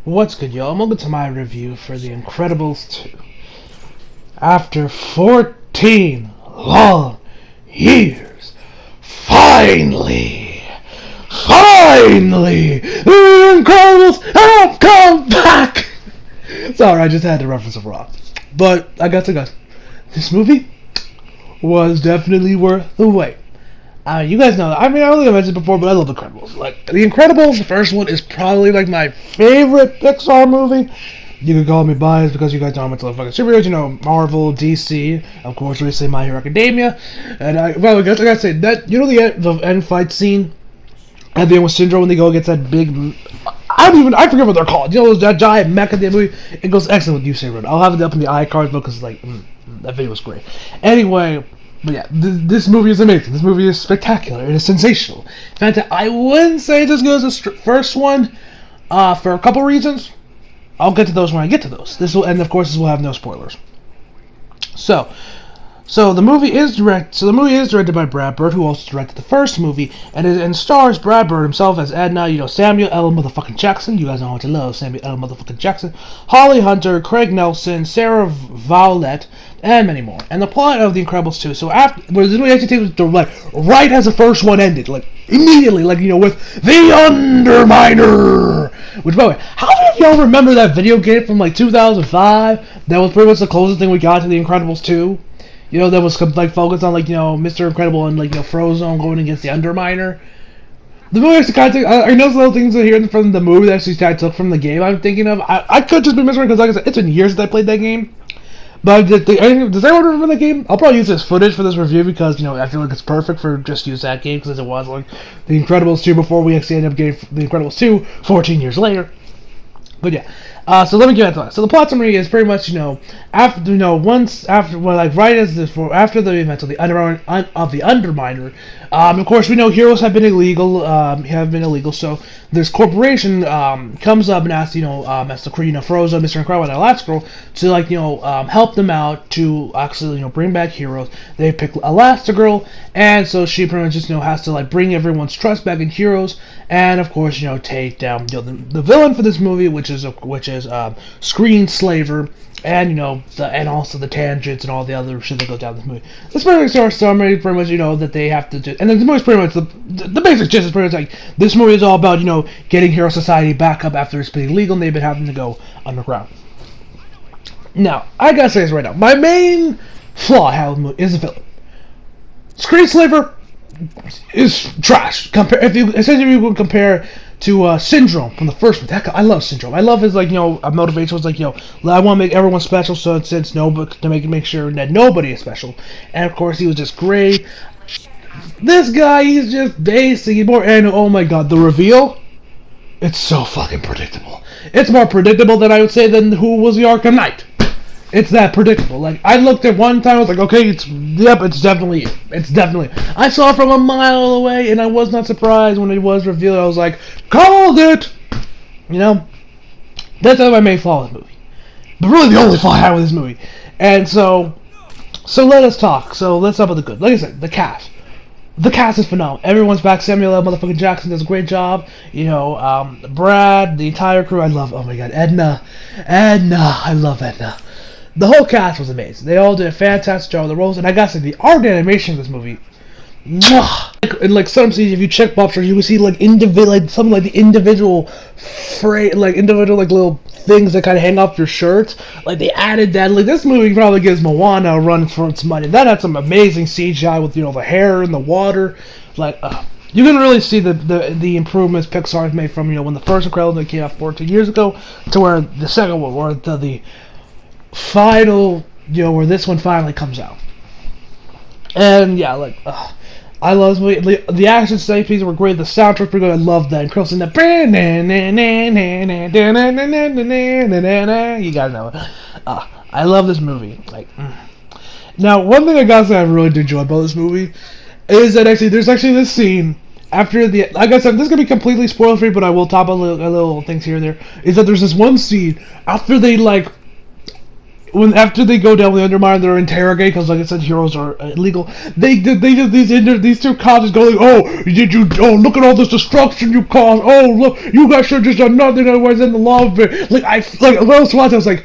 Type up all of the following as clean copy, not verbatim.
What's good, y'all? Welcome to my review for The Incredibles 2. After 14 long years, finally, The Incredibles have come back! Sorry, I just had to reference a rock. But, I got to guys, this movie was definitely worth the wait. You guys know, I don't think I mentioned it before, but I love The Incredibles. Like, The Incredibles, the first one, is probably, like, my favorite Pixar movie. You could call me biased because you guys know I'm into fucking superheroes, you know, Marvel, DC, of course, recently My Hero Academia. And, I gotta say, that, you know the end fight scene at the end with Syndrome when they go against that big, I forget what they're called. You know, that giant mech at the end of the movie? It goes excellent with you, Saber. I'll have it up in the iCards, because, like, that video was great. Anyway, but yeah, this movie is amazing. This movie is spectacular. It is sensational. In fact, I wouldn't say it's as good as the first one, for a couple reasons. I'll get to those when I get to those. And of course, this will have no spoilers. So the movie is directed by Brad Bird, who also directed the first movie, and stars Brad Bird himself as Edna, you know, Samuel L. motherfucking Jackson. You guys know how to love Samuel L. motherfucking Jackson. Holly Hunter, Craig Nelson, Sarah Vowlett, and many more. And the plot of The Incredibles 2. So where this movie actually takes like right as the first one ended, like immediately, like, you know, with the Underminer. Which, by the way, how many of y'all remember that video game from like 2005? That was pretty much the closest thing we got to The Incredibles 2. You know, that was like focused on, like, you know, Mr. Incredible and, like, you know, Frozone going against the Underminer. The movie actually kind of I know some little things here from the movie that actually kind of took from the game I'm thinking of. I could just be misremembering because, like I said, it's been years since I played that game. But does anyone remember that game? I'll probably use this footage for this review because, you know, I feel like it's perfect for just use that game because it was like The Incredibles 2 before we actually ended up getting The Incredibles 2 14 years later. But yeah, so let me get into that. So the plot summary is pretty much, you know, after the events of the Underminer. Of course, we know heroes have been illegal. So this corporation comes up and asks, you know, as the, you know, Frozone, Mr. Incredible, and Elastigirl to, like, you know, help them out to actually, you know, bring back heroes. They pick Elastigirl, and so she pretty much just, you know, has to, like, bring everyone's trust back in heroes, and of course, you know, take down, you know, the villain for this movie, which is Screenslaver, and, you know, and also the tangents and all the other shit that goes down in this movie. This pretty much, you know, that they have to do, and then the movie's pretty much the basic gist is pretty much like this movie is all about, you know, getting Hero Society back up after it's been illegal and they've been having to go underground. Now, I gotta say this right now, my main flaw is the villain. Screenslaver is trash. If you would compare to Syndrome from the first one. I love Syndrome. I love his, like, you know, motivation was like, you know, I want to make everyone special, so since to make sure that nobody is special. And of course, he was just great. This guy, he's just basic, and oh my god, the reveal, it's so fucking predictable. It's more predictable than I would say than who was the Arkham Knight. It's that predictable. Like, I looked at one time, I was like, okay, it's definitely it. It's definitely it. I saw it from a mile away, and I was not surprised when it was revealed. I was like, called it! You know? That's my main flaw with this movie. But really the only flaw I have with this movie. And so let us talk. So let's start with the good. Like I said, the cast. The cast is phenomenal. Everyone's back. Samuel L. motherfucking Jackson does a great job. You know, Brad, the entire crew. I love, oh my god, Edna. I love Edna. The whole cast was amazing. They all did a fantastic job of the roles, and I gotta say, the art animation of this movie, mwah! And like some scenes, if you check Bob Shore, you will see like some like the individual little things that kind of hang off your shirts. Like they added that. Like this movie probably gives Moana a run for its money. That had some amazing CGI with, you know, the hair and the water. Like you can really see the improvements Pixar has made from, you know, when the first Incredibles came out 14 years ago to where the second one, or the final, you know, where this one finally comes out. And yeah, like I love this movie. The action set pieces were great. The soundtrack pretty good. I love that. And Crossing that, you gotta know it. I love this movie. Like, now one thing I gotta say I really did enjoy about this movie is that there's actually this scene after the, like I said, this is gonna be completely spoiler free, but I will top a little things here and there. Is that there's this one scene after they, like, when after they go down the Underminer, they're interrogated because, like I said, heroes are illegal. They just these two cops just go like, oh, did you? Oh, look at all this destruction you caused. Oh, look, you guys should have just done nothing. Otherwise, in the law of it. Like when I was watching, I was like,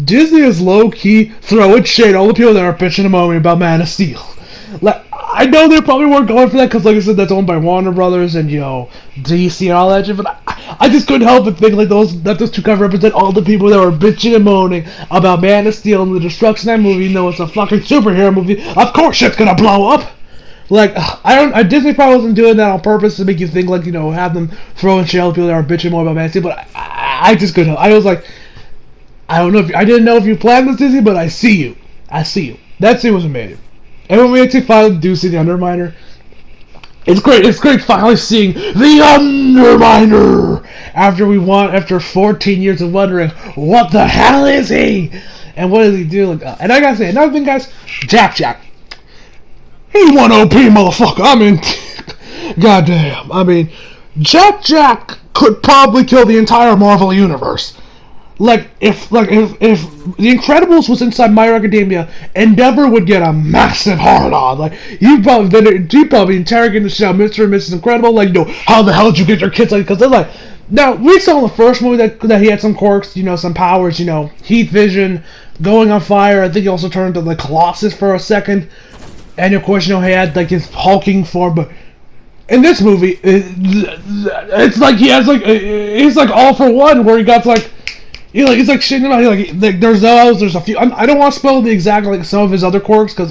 Disney is low key throwing shade all the people that are bitching a moment about Man of Steel. Like, I know they probably weren't going for that because, like I said, that's owned by Warner Brothers and DC and all that shit. But I just couldn't help but think like those two kind of represent all the people that were bitching and moaning about Man of Steel and the destruction of that movie. You know, it's a fucking superhero movie. Of course, shit's gonna blow up. Like, Disney probably wasn't doing that on purpose to make you think, like, have them throwing shit at people that are bitching more about Man of Steel. But I just couldn't help. I was like, I don't know if I didn't know if you planned this, Disney, but I see you. That scene was amazing. And when we actually finally do see the Underminer, it's great. It's great finally seeing the Underminer after 14 years of wondering what the hell is he and what does he do. And I gotta say another thing, guys. Jack, he one OP motherfucker. I mean, goddamn. I mean, Jack could probably kill the entire Marvel universe. If The Incredibles was inside My Hero Academia, Endeavor would get a massive hard-on. Like, you'd probably interrogating the shit out of Mr. and Mrs. Incredible, like, how the hell did you get your kids? Because they're like, now, we saw in the first movie that he had some quirks, some powers, heat vision, going on fire. I think he also turned into the Colossus for a second. And, of course, he had, like, his hulking form, but in this movie, it's like he has, he's like all for one, where he got, like, he's like shitting about there's a few. I don't want to spell the exact some of his other quirks God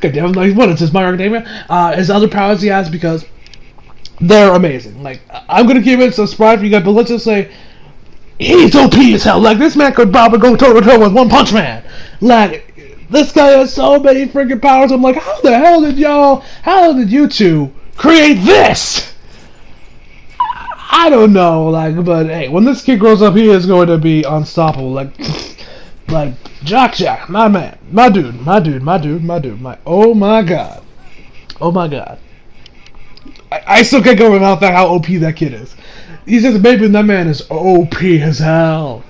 damn, what is this, My Hero Academia? His other powers he has because they're amazing. Like, I'm gonna give it a surprise for you guys, but let's just say he's OP as hell. Like, this man could probably go toe to toe with One Punch Man. Like, this guy has so many freaking powers. I'm like, how did you two create this? I don't know, but hey, when this kid grows up, he is going to be unstoppable. Like Jack, my man, my dude, oh my god. I still can't go without that, how OP that kid is. He's just a baby, and that man is OP as hell.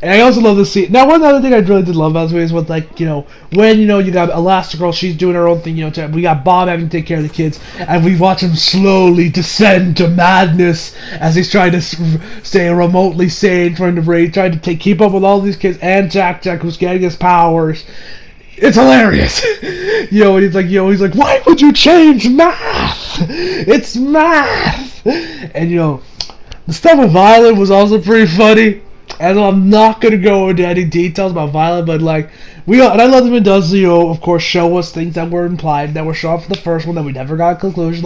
And I also love to see. Now, one other thing I really did love about this movie is with, when, you got Elastigirl, she's doing her own thing, we got Bob having to take care of the kids, and we watch him slowly descend to madness as he's trying to stay remotely sane, trying to keep up with all these kids, and Jack, who's getting his powers. It's hilarious. And he's like, why would you change math? It's math. And, the stuff with Violet was also pretty funny. And I'm not gonna go into any details about Violet, but and I love that it does, of course, show us things that were implied, that were shown for the first one that we never got a conclusion,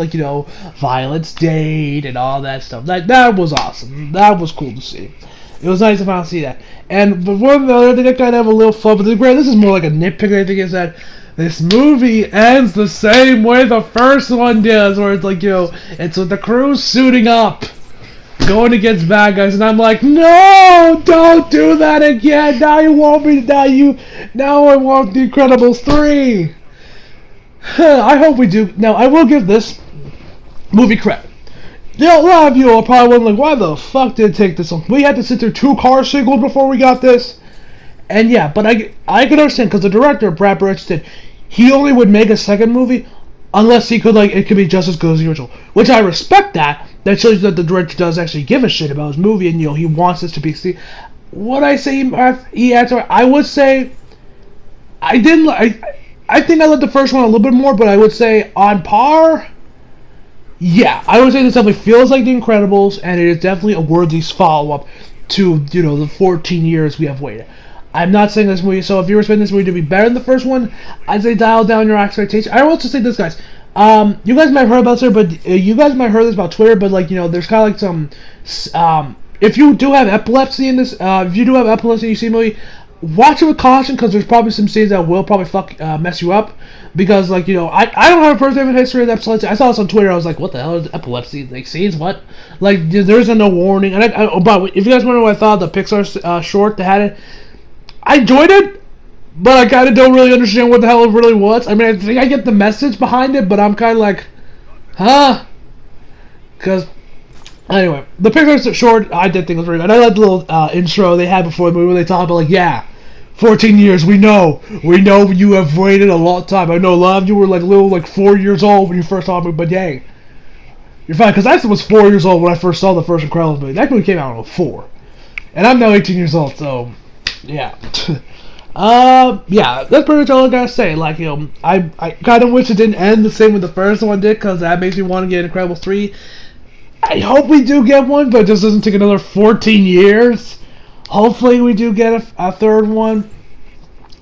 Violet's date and all that stuff. That was awesome. That was cool to see. It was nice to finally see that. But one of the other thing I kind of have a little fun, but this is more like a nitpick. I think is that this movie ends the same way the first one does, where it's it's with the crew suiting up, going against bad guys, and I'm like, no, don't do that again. Now you want me to now I want The Incredibles 3. I hope we do. Now, I will give this movie credit. A lot of you are probably wondering, why the fuck did it take this long? We had to sit through 2 car sequels before we got this. And yeah, but I can understand, because the director, Brad Birch, said he only would make a second movie unless he could, it could be just as good as the original. Which I respect that. That shows you that the director does actually give a shit about his movie, and, he wants this to be... See, what I say he answered, I would say... I think I liked the first one a little bit more, but I would say on par... Yeah, I would say this definitely feels like The Incredibles, and it is definitely a worthy follow-up to, the 14 years we have waited. I'm not saying this movie, so if you were expecting this movie to be better than the first one, I'd say dial down your expectations. I will also say this, guys. You guys might have heard about this, but you guys might have heard this about Twitter, but, there's kind of some, if you do have epilepsy in this, if you do have epilepsy and you see a movie, watch it with caution, because there's probably some scenes that will probably mess you up. Because, I don't have a personal history of epilepsy. I saw this on Twitter. I was like, what the hell is epilepsy? Scenes? What? There isn't no warning. And but if you guys wonder what I thought of the Pixar short that had it, I enjoyed it, but I kind of don't really understand what the hell it really was. I mean, I think I get the message behind it, but I'm kind of like, huh? Because Anyway, the Pixar short I did think was very good. And I like the little intro they had before the movie where they talk about, like, yeah, 14 years, we know you have waited a long time. I know a lot of you were like little, like 4 years old when you first saw the movie, but dang, you're fine. Because I was 4 years old when I first saw the first Incredibles movie. That movie came out in 04. And I'm now 18 years old, so, yeah. Yeah, that's pretty much all I gotta say. Like, I kind of wish it didn't end the same way the first one did, because that makes me want to get Incredibles 3. I hope we do get one, but it just doesn't take another 14 years. Hopefully we do get a third one.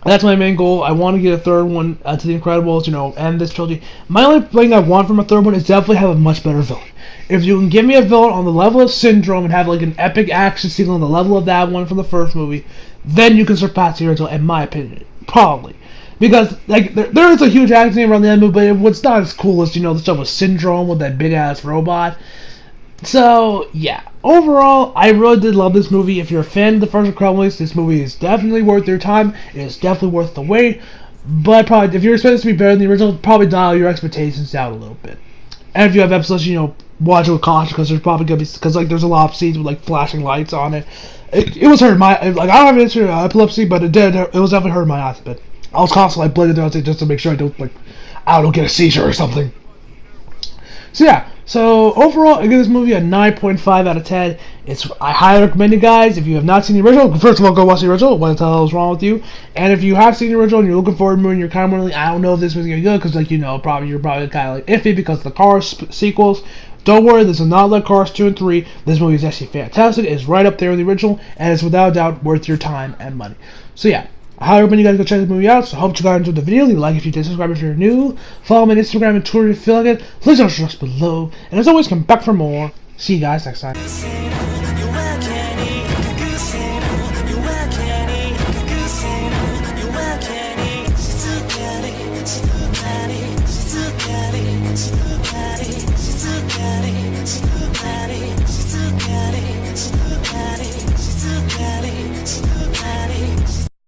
That's my main goal. I want to get a third one to the Incredibles, end this trilogy. My only thing I want from a third one is definitely have a much better villain. If you can give me a villain on the level of Syndrome and have like an epic action scene on the level of that one from the first movie, then you can surpass the original, in my opinion. Probably. Because, like, there is a huge action scene around the end movie, but what's not as cool as, the stuff with Syndrome with that big-ass robot. So, yeah. Overall, I really did love this movie. If you're a fan of the first Incredibles, this movie is definitely worth your time. It is definitely worth the wait. But probably, if you're expecting this to be better than the original, probably dial your expectations down a little bit. And if you have episodes, watch it with caution, because there's probably going to be, because, like, there's a lot of scenes with, like, flashing lights on it. It was hurting my, like, I don't have an issue with epilepsy, but it was definitely hurting my eyes a bit. I was constantly, like, blinking through it just to make sure I don't get a seizure or something. So yeah, overall, I give this movie a 9.5 out of 10. I highly recommend it, guys. If you have not seen the original, first of all, go watch the original. What the hell is wrong with you? And if you have seen the original and you're looking forward to the movie, and you're kind of wondering, I don't know if this was gonna be good, because you're probably kind of like iffy because of the Cars sequels. Don't worry, this is not like Cars 2 and 3. This movie is actually fantastic. It's right up there with the original, and it's without a doubt worth your time and money. So yeah. I highly recommend you guys go check this movie out. So I hope you guys enjoyed the video. Leave a like if you did, subscribe if you're new. Follow me on Instagram and Twitter if you feel like it. Links are below. And as always, come back for more. See you guys next time.